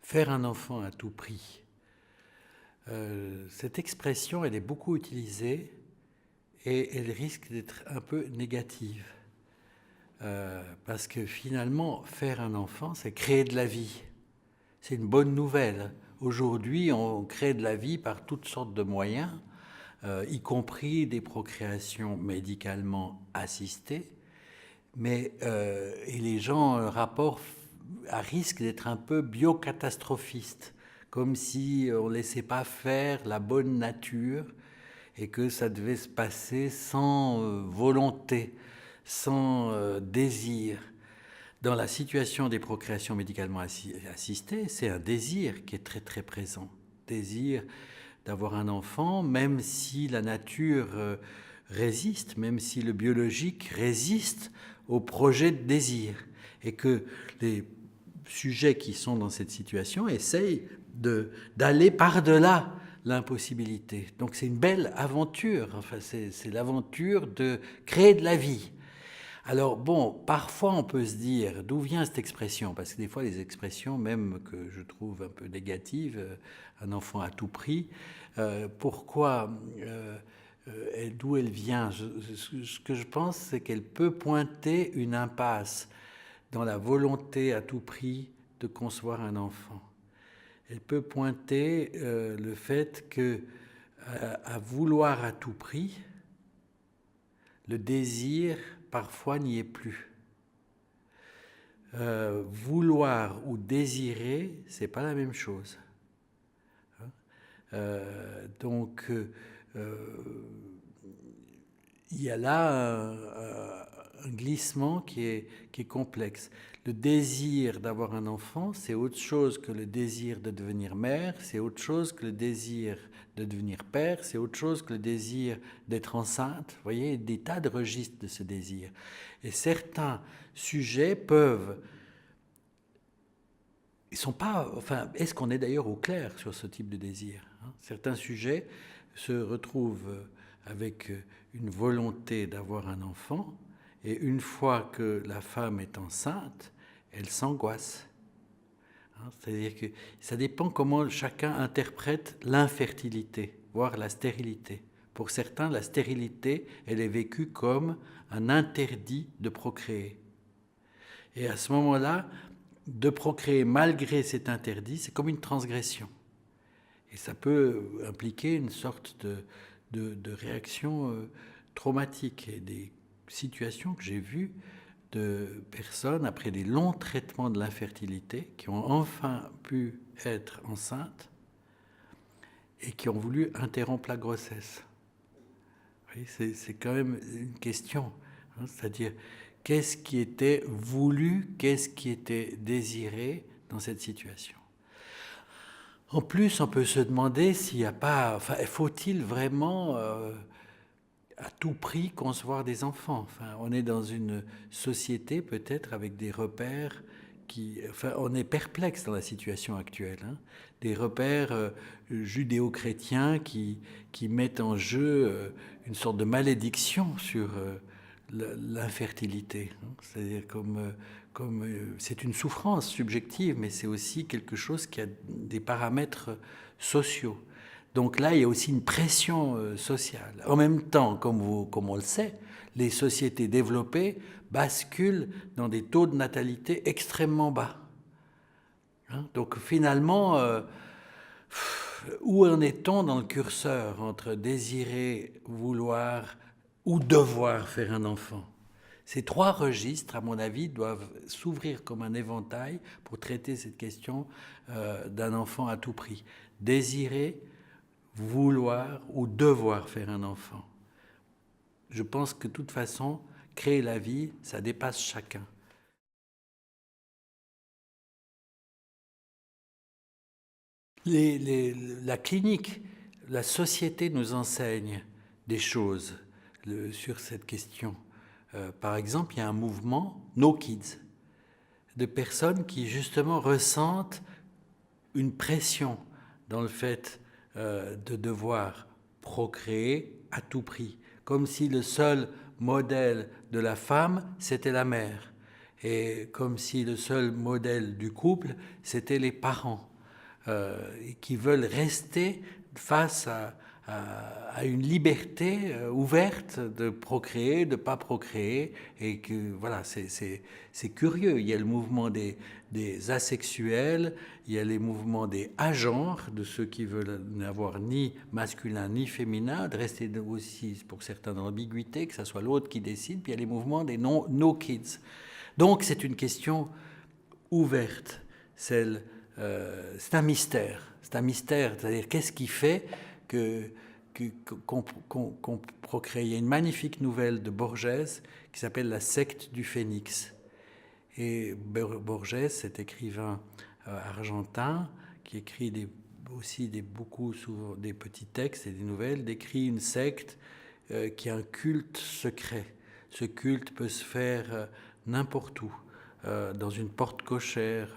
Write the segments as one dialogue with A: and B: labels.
A: Faire un enfant à tout prix. Cette expression, elle est beaucoup utilisée et elle risque d'être un peu négative. Parce que finalement, faire un enfant, c'est créer de la vie. C'est une bonne nouvelle. Aujourd'hui, on crée de la vie par toutes sortes de moyens, y compris des procréations médicalement assistées. Et les gens rapportent à risque d'être un peu biocatastrophistes, comme si on ne laissait pas faire la bonne nature et que ça devait se passer sans volonté, sans désir. Dans la situation des procréations médicalement assistées, c'est un désir qui est très très présent. Désir d'avoir un enfant, même si la nature résiste, même si le biologique résiste au projet de désir. Et que les sujets qui sont dans cette situation essayent d'aller par-delà l'impossibilité. Donc c'est une belle aventure, enfin, c'est l'aventure de créer de la vie. Alors bon, parfois on peut se dire, d'où vient cette expression? Parce que des fois les expressions, même que je trouve un peu négatives, un enfant à tout prix, pourquoi, d'où elle vient? Ce que je pense, c'est qu'elle peut pointer une impasse dans la volonté à tout prix de concevoir un enfant. Elle peut pointer le fait que, à vouloir à tout prix, le désir parfois n'y est plus. Vouloir ou désirer, c'est pas la même chose. Donc, il y a là un glissement qui est complexe. Le désir d'avoir un enfant, c'est autre chose que le désir de devenir mère, c'est autre chose que le désir de devenir père, c'est autre chose que le désir d'être enceinte. Vous voyez, des tas de registres de ce désir. Et certains sujets peuvent... Ils sont pas... Enfin, est-ce qu'on est d'ailleurs au clair sur ce type de désir, hein? Certains sujets se retrouvent avec une volonté d'avoir un enfant, et une fois que la femme est enceinte, elle s'angoisse. C'est-à-dire que ça dépend comment chacun interprète l'infertilité, voire la stérilité. Pour certains, la stérilité, elle est vécue comme un interdit de procréer. Et à ce moment-là, de procréer malgré cet interdit, c'est comme une transgression. Et ça peut impliquer une sorte de réaction traumatique. Et des situations que j'ai vues de personnes, après des longs traitements de l'infertilité, qui ont enfin pu être enceintes et qui ont voulu interrompre la grossesse. C'est quand même une question, hein, c'est-à-dire qu'est-ce qui était voulu, qu'est-ce qui était désiré dans cette situation. En plus, on peut se demander s'il n'y a pas... Enfin, faut-il vraiment à tout prix concevoir des enfants? Enfin, on est dans une société peut-être avec des repères qui... Enfin, on est perplexe dans la situation actuelle, hein. Des repères judéo-chrétiens qui mettent en jeu une sorte de malédiction sur l'infertilité, hein. C'est-à-dire comme c'est une souffrance subjective, mais c'est aussi quelque chose qui a des paramètres sociaux. Donc là, il y a aussi une pression sociale. En même temps, comme on le sait, les sociétés développées basculent dans des taux de natalité extrêmement bas. Hein? Donc finalement, où en est-on dans le curseur entre désirer, vouloir ou devoir faire un enfant? Ces trois registres, à mon avis, doivent s'ouvrir comme un éventail pour traiter cette question d'un enfant à tout prix. Désirer, vouloir ou devoir faire un enfant. Je pense que de toute façon, créer la vie, ça dépasse chacun. La clinique, la société nous enseigne des choses sur cette question. Par exemple, il y a un mouvement No Kids, de personnes qui justement ressentent une pression dans le fait de devoir procréer à tout prix, comme si le seul modèle de la femme, c'était la mère, et comme si le seul modèle du couple, c'était les parents. et qui veulent rester face à une liberté ouverte de procréer, de ne pas procréer, et que voilà, c'est curieux. Il y a le mouvement des asexuels, il y a les mouvements des agenres, de ceux qui veulent n'avoir ni masculin ni féminin, de rester aussi, pour certains, dans l'ambiguïté, que ce soit l'autre qui décide, puis il y a les mouvements des no kids. Donc c'est une question ouverte, c'est un mystère. C'est un mystère, c'est-à-dire qu'est-ce qui fait qu'on procrée. Il y a une magnifique nouvelle de Borges qui s'appelle La secte du phénix. Et Borges, cet écrivain argentin qui écrit beaucoup souvent des petits textes et des nouvelles, décrit une secte qui a un culte secret. Ce culte peut se faire n'importe où, dans une porte cochère,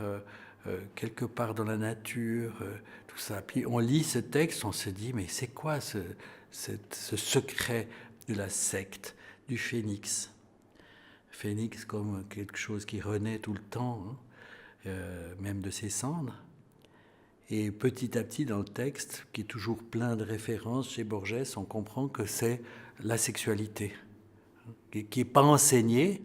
A: quelque part dans la nature, tout ça. Puis on lit ce texte, on se dit, mais c'est quoi ce secret de la secte du phénix? Phénix comme quelque chose qui renaît tout le temps, hein, même de ses cendres. Et petit à petit, dans le texte, qui est toujours plein de références chez Borges, on comprend que c'est la sexualité, qui n'est pas enseignée,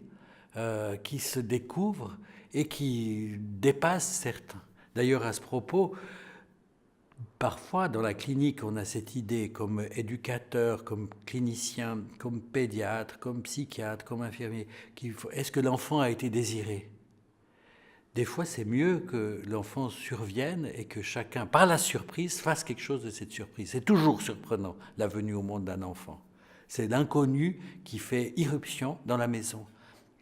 A: qui se découvre et qui dépasse certains. D'ailleurs, à ce propos, parfois dans la clinique, on a cette idée comme éducateur, comme clinicien, comme pédiatre, comme psychiatre, comme infirmier, est-ce que l'enfant a été désiré ? Des fois, c'est mieux que l'enfant survienne et que chacun, par la surprise, fasse quelque chose de cette surprise. C'est toujours surprenant, la venue au monde d'un enfant. C'est l'inconnu qui fait irruption dans la maison.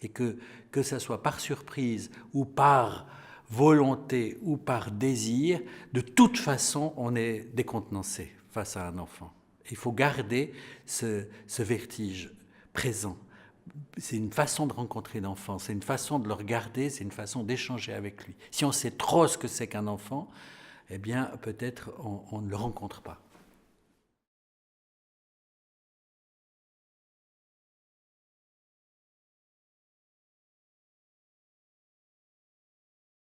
A: Et que ça soit par surprise ou par volonté ou par désir, de toute façon, on est décontenancé face à un enfant. Il faut garder ce vertige présent. C'est une façon de rencontrer l'enfant, c'est une façon de le regarder, c'est une façon d'échanger avec lui. Si on sait trop ce que c'est qu'un enfant, eh bien, peut-être on ne le rencontre pas.